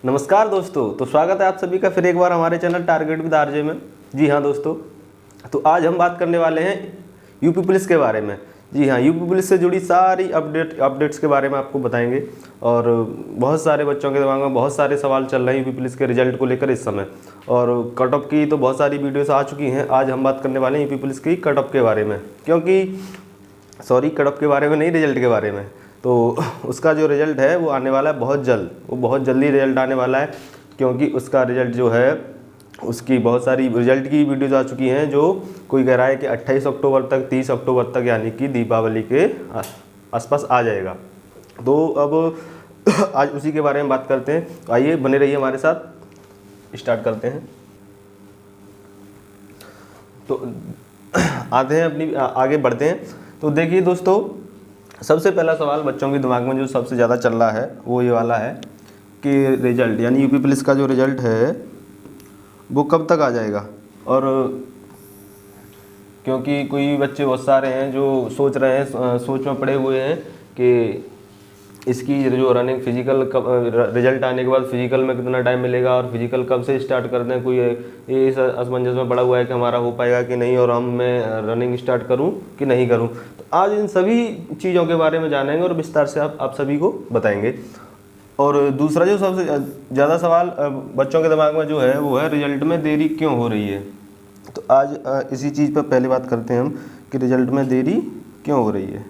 नमस्कार दोस्तों, तो स्वागत है आप सभी का फिर एक बार हमारे चैनल टारगेट विद आरजे में। जी हाँ दोस्तों, तो आज हम बात करने वाले हैं यूपी पुलिस के बारे में। जी हाँ, यूपी पुलिस से जुड़ी सारी अपडेट्स के बारे में आपको बताएंगे। और बहुत सारे बच्चों के दिमाग में बहुत सारे सवाल चल रहे हैं यूपी पुलिस के रिजल्ट को लेकर इस समय, और कट ऑफ की तो बहुत सारी वीडियोस आ चुकी हैं। आज हम बात करने वाले हैं यूपी पुलिस की कट ऑफ के बारे में, कट ऑफ के बारे में नहीं, रिजल्ट के बारे में। तो उसका जो रिज़ल्ट है वो आने वाला है बहुत जल्द, वो बहुत जल्दी रिज़ल्ट आने वाला है, क्योंकि उसका रिज़ल्ट जो है उसकी बहुत सारी रिज़ल्ट की वीडियोज़ आ चुकी हैं। जो कोई कह रहा है कि 28 अक्टूबर तक, 30 अक्टूबर तक, यानी कि दीपावली के आसपास आ जाएगा। तो अब आज उसी के बारे में बात करते हैं। तो आइए बने रहिए हमारे साथ, स्टार्ट करते हैं। तो आते हैं अपनी आगे बढ़ते हैं। तो देखिए दोस्तों, सबसे पहला सवाल बच्चों के दिमाग में जो सबसे ज़्यादा चल रहा है वो ये वाला है कि रिज़ल्ट, यानी यूपी पुलिस का जो रिज़ल्ट है वो कब तक आ जाएगा। और क्योंकि कोई बच्चे बहुत सारे हैं जो सोच रहे हैं, सोच में पड़े हुए हैं कि इसकी जो रनिंग फिजिकल कब, रिजल्ट आने के बाद फिजिकल में कितना टाइम मिलेगा और फिजिकल कब से स्टार्ट कर दें। कोई ये इस असमंजस में पड़ा हुआ है कि हमारा हो पाएगा कि नहीं, और मैं रनिंग स्टार्ट करूं कि नहीं करूं। तो आज इन सभी चीज़ों के बारे में जानेंगे और विस्तार से आप सभी को बताएंगे। और दूसरा जो सबसे ज़्यादा सवाल बच्चों के दिमाग में जो है वो है रिजल्ट में देरी क्यों हो रही है। तो आज इसी चीज़ पर पहले बात करते हैं हम कि रिजल्ट में देरी क्यों हो रही है।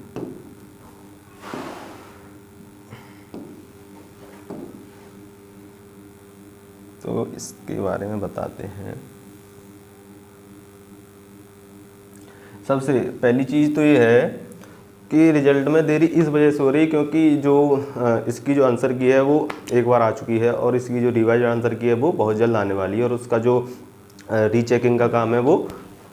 तो इसके बारे में बताते हैं। सबसे पहली चीज़ तो ये है कि रिजल्ट में देरी इस वजह से हो रही है क्योंकि जो इसकी जो आंसर की है वो एक बार आ चुकी है, और इसकी जो रिवाइज आंसर की है वो बहुत जल्द आने वाली है। और उसका जो रीचेकिंग का काम है वो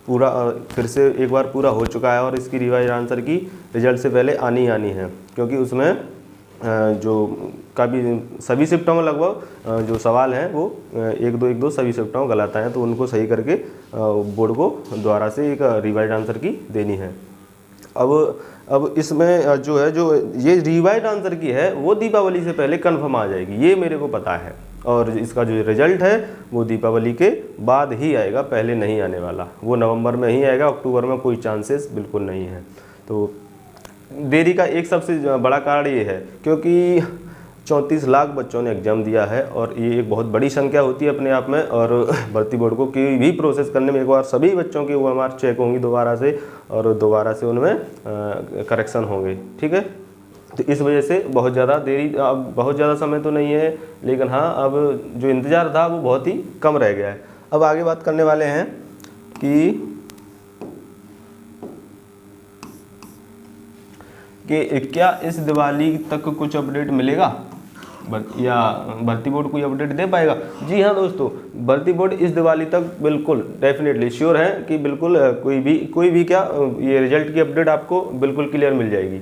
पूरा फिर से एक बार पूरा हो चुका है, और इसकी रिवाइज आंसर की रिजल्ट से पहले आनी है, क्योंकि उसमें जो काफ़ी सभी शिफ्टों में लगभग जो सवाल हैं वो एक दो सभी शिफ्टों में गलत हैं। तो उनको सही करके बोर्ड को दोबारा से एक रिवाइज आंसर की देनी है। अब इसमें जो है, जो ये रिवाइज आंसर की है वो दीपावली से पहले कंफर्म आ जाएगी, ये मेरे को पता है। और इसका जो रिजल्ट है वो दीपावली के बाद ही आएगा, पहले नहीं आने वाला। वो नवंबर में ही आएगा, अक्टूबर में कोई चांसेस बिल्कुल नहीं है। तो देरी का एक सबसे बड़ा कारण ये है क्योंकि 34 लाख बच्चों ने एग्ज़ाम दिया है, और ये एक बहुत बड़ी संख्या होती है अपने आप में। और भर्ती बोर्ड को कोई भी प्रोसेस करने में एक बार सभी बच्चों की OMR चेक होंगी दोबारा से, और दोबारा से उनमें करेक्शन होंगे। ठीक है, तो इस वजह से बहुत ज़्यादा देरी, अब बहुत ज़्यादा समय तो नहीं है, लेकिन हाँ अब जो इंतज़ार था वो बहुत ही कम रह गया है। अब आगे बात करने वाले हैं कि क्या इस दिवाली तक कुछ अपडेट मिलेगा या भर्ती बोर्ड कोई अपडेट दे पाएगा। जी हाँ दोस्तों, भर्ती बोर्ड इस दिवाली तक बिल्कुल डेफिनेटली श्योर है कि बिल्कुल कोई भी क्या ये रिजल्ट की अपडेट आपको बिल्कुल क्लियर मिल जाएगी,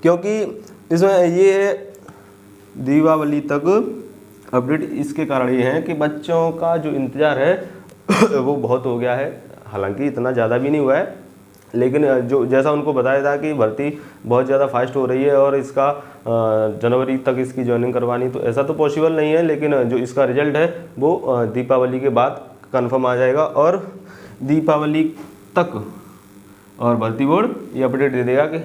क्योंकि इसमें ये दीपावली तक अपडेट इसके कारण ये है कि बच्चों का जो इंतज़ार है वो बहुत हो गया है। हालांकि इतना ज़्यादा भी नहीं हुआ है, लेकिन जो जैसा उनको बताया था कि भर्ती बहुत ज़्यादा फास्ट हो रही है और इसका जनवरी तक इसकी ज्वाइनिंग करवानी, तो ऐसा तो पॉसिबल नहीं है। लेकिन जो इसका रिजल्ट है वो दीपावली के बाद कंफर्म आ जाएगा, और दीपावली तक और भर्ती बोर्ड ये अपडेट दे देगा कि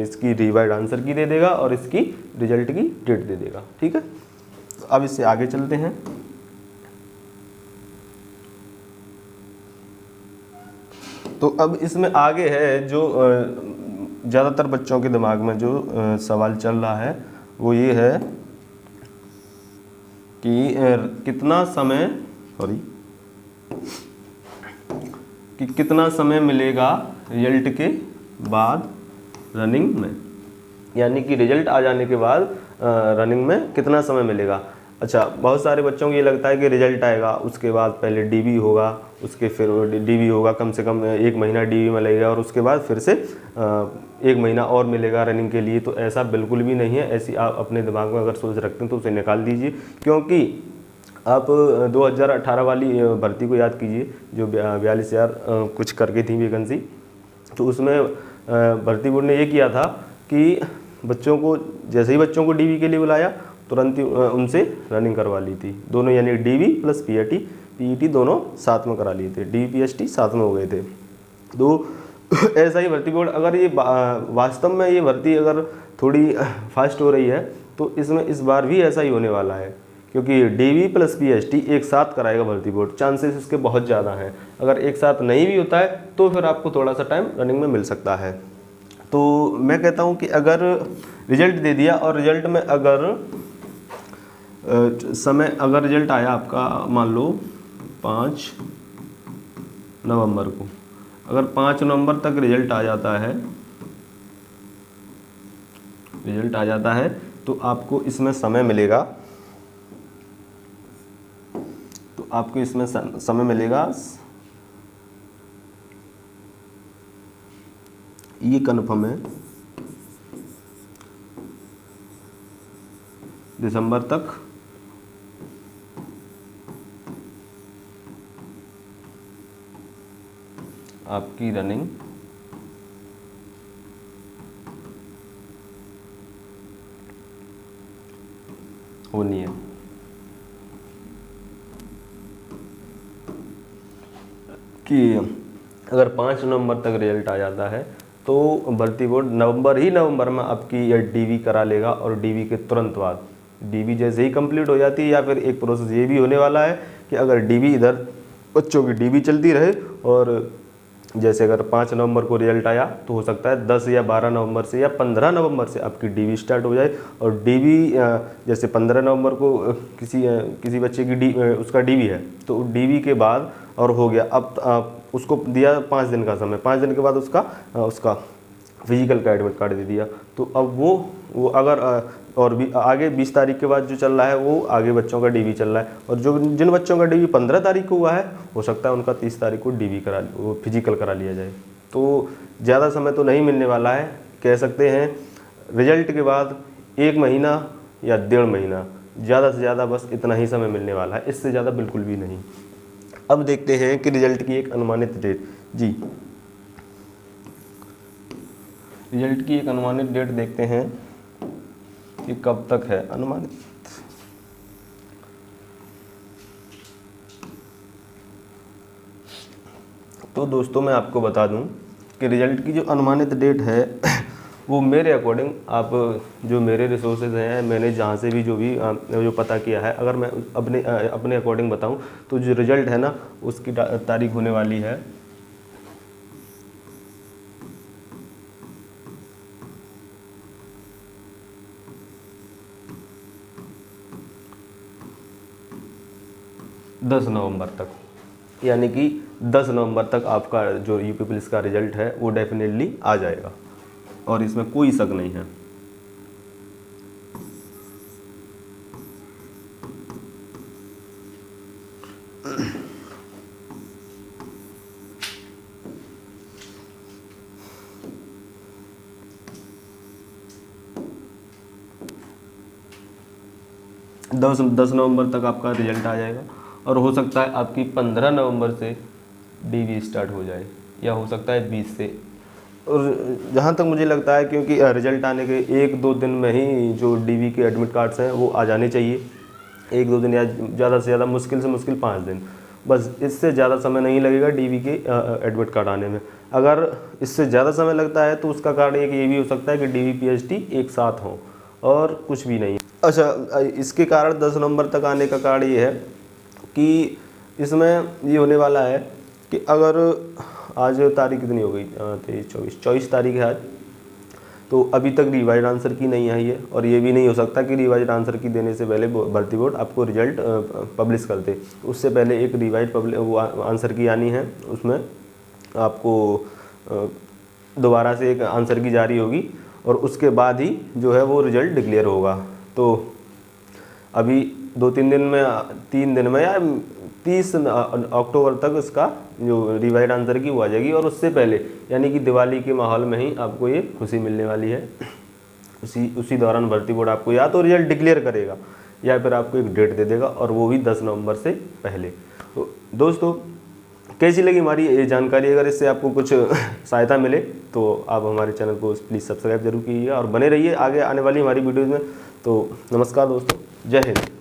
इसकी रिवाइड आंसर की दे देगा और इसकी रिजल्ट की डेट दे देगा। ठीक है, अब इससे आगे चलते हैं। तो अब इसमें आगे है जो ज़्यादातर बच्चों के दिमाग में जो सवाल चल रहा है वो ये है कि कितना समय मिलेगा रिजल्ट के बाद रनिंग में, यानी कि रिजल्ट आ जाने के बाद रनिंग में कितना समय मिलेगा। अच्छा, बहुत सारे बच्चों को ये लगता है कि रिजल्ट आएगा उसके बाद पहले डीबी होगा, उसके फिर डीबी होगा, कम से कम 1 महीना डीबी में लगेगा, और उसके बाद फिर से 1 महीना और मिलेगा रनिंग के लिए। तो ऐसा बिल्कुल भी नहीं है। ऐसी आप अपने दिमाग में अगर सोच रखते हैं तो उसे निकाल दीजिए, क्योंकि आप 2018 वाली भर्ती को याद कीजिए जो 42,000 कुछ करके थी वैकेंसी। तो उसमें भर्ती बोर्ड ने ये किया था कि बच्चों को जैसे ही बच्चों को डीबी के लिए बुलाया तुरंत ही उनसे रनिंग करवा ली थी दोनों, यानी डीवी प्लस पीईटी दोनों साथ में करा लिए थे, डीपीएसटी साथ में हो गए थे। तो ऐसा ही भर्ती बोर्ड अगर ये वास्तव में ये भर्ती अगर थोड़ी फास्ट हो रही है तो इसमें इस बार भी ऐसा ही होने वाला है, क्योंकि डीवी प्लस पीएसटी एक साथ कराएगा भर्ती बोर्ड, चांसेस इसके बहुत ज़्यादा हैं। अगर एक साथ नहीं भी होता है तो फिर आपको थोड़ा सा टाइम रनिंग में मिल सकता है। तो मैं कहता हूँ कि अगर रिजल्ट दे दिया और रिजल्ट में अगर अगर रिजल्ट आया आपका मान लो 5 नवंबर को, अगर 5 नवंबर तक रिजल्ट आ जाता है तो आपको इसमें समय मिलेगा, ये कन्फर्म है, दिसंबर तक आपकी रनिंग होनी है। कि अगर 5 नवंबर तक रिजल्ट आ जाता है तो भर्ती बोर्ड नवंबर में आपकी ये डीवी करा लेगा, और डीवी के तुरंत बाद डीवी जैसे ही कंप्लीट हो जाती है, या फिर एक प्रोसेस ये भी होने वाला है कि अगर डीवी इधर बच्चों की डीवी चलती रहे, और जैसे अगर 5 नवंबर को रिजल्ट आया तो हो सकता है 10 या 12 नवंबर से या 15 नवंबर से आपकी डीवी स्टार्ट हो जाए, और डीवी जैसे 15 नवंबर को किसी बच्चे की उसका डीवी है तो डीवी के बाद और हो गया, अब उसको दिया 5 दिन का समय, 5 दिन के बाद उसका फिजिकल का एडमिट कार्ड दे दिया, तो अब वो अगर और भी आगे 20 तारीख के बाद जो चल रहा है वो आगे बच्चों का डीवी चल रहा है, और जिन बच्चों का डीवी 15 तारीख को हुआ है हो सकता है उनका 30 तारीख को डीवी वो फिजिकल करा लिया जाए। तो ज़्यादा समय तो नहीं मिलने वाला है, कह सकते हैं रिजल्ट के बाद 1 महीना या 1.5 महीना, ज़्यादा से ज़्यादा बस इतना ही समय मिलने वाला है, इससे ज़्यादा बिल्कुल भी नहीं। अब देखते हैं कि रिजल्ट की एक अनुमानित डेट, जी रिजल्ट की एक अनुमानित डेट देखते हैं कि कब तक है अनुमानित। तो दोस्तों मैं आपको बता दूं कि रिजल्ट की जो अनुमानित डेट है वो मेरे अकॉर्डिंग, आप जो मेरे रिसोर्सेज हैं, मैंने जहाँ से भी जो पता किया है, अगर मैं अपने अकॉर्डिंग बताऊं तो जो रिजल्ट है ना उसकी तारीख होने वाली है 10 नवंबर तक, यानी कि 10 नवंबर तक आपका जो यूपी पुलिस का रिजल्ट है वो डेफिनेटली आ जाएगा, और इसमें कोई शक नहीं है। दस नवंबर तक आपका रिजल्ट आ जाएगा, और हो सकता है आपकी 15 नवंबर से डीवी स्टार्ट हो जाए, या हो सकता है 20 से। और जहाँ तक मुझे लगता है, क्योंकि रिजल्ट आने के 1-2 दिन में ही जो डीवी के एडमिट कार्ड्स हैं वो आ जाने चाहिए, 1-2 दिन या ज़्यादा से ज़्यादा मुश्किल से मुश्किल 5 दिन, बस इससे ज़्यादा समय नहीं लगेगा डीवी के एडमिट कार्ड आने में। अगर इससे ज़्यादा समय लगता है तो उसका कारण एक ये भी हो सकता है कि डीवी पीएचडी एक साथ हों, और कुछ भी नहीं। अच्छा, इसके कारण 10 नवंबर तक आने का कारण ये है कि इसमें ये होने वाला है कि अगर आज तारीख कितनी हो गई, 24 तारीख है आज, तो अभी तक रिवाइज आंसर की नहीं आई है, और ये भी नहीं हो सकता कि रिवाइज आंसर की देने से पहले भर्ती बोर्ड आपको रिजल्ट पब्लिश कर दे। उससे पहले एक रिवाइज आंसर की आनी है, उसमें आपको दोबारा से एक आंसर की जारी होगी, और उसके बाद ही जो है वो रिजल्ट डिक्लेयर होगा। तो अभी 2-3 दिन में, 3 दिन में या 30 अक्टूबर तक इसका जो रिवाइज आंसर की वो आ जाएगी, और उससे पहले यानी कि दिवाली के माहौल में ही आपको ये खुशी मिलने वाली है। उसी दौरान भर्ती बोर्ड आपको या तो रिजल्ट डिक्लेयर करेगा या फिर आपको एक डेट दे देगा, और वो भी 10 नवंबर से पहले। तो दोस्तों कैसी लगी हमारी ये जानकारी? अगर इससे आपको कुछ सहायता मिले तो आप हमारे चैनल को प्लीज़ सब्सक्राइब जरूर कीजिएगा, और बने रहिए आगे आने वाली हमारी वीडियोज़ में। तो नमस्कार दोस्तों, जय हिंद।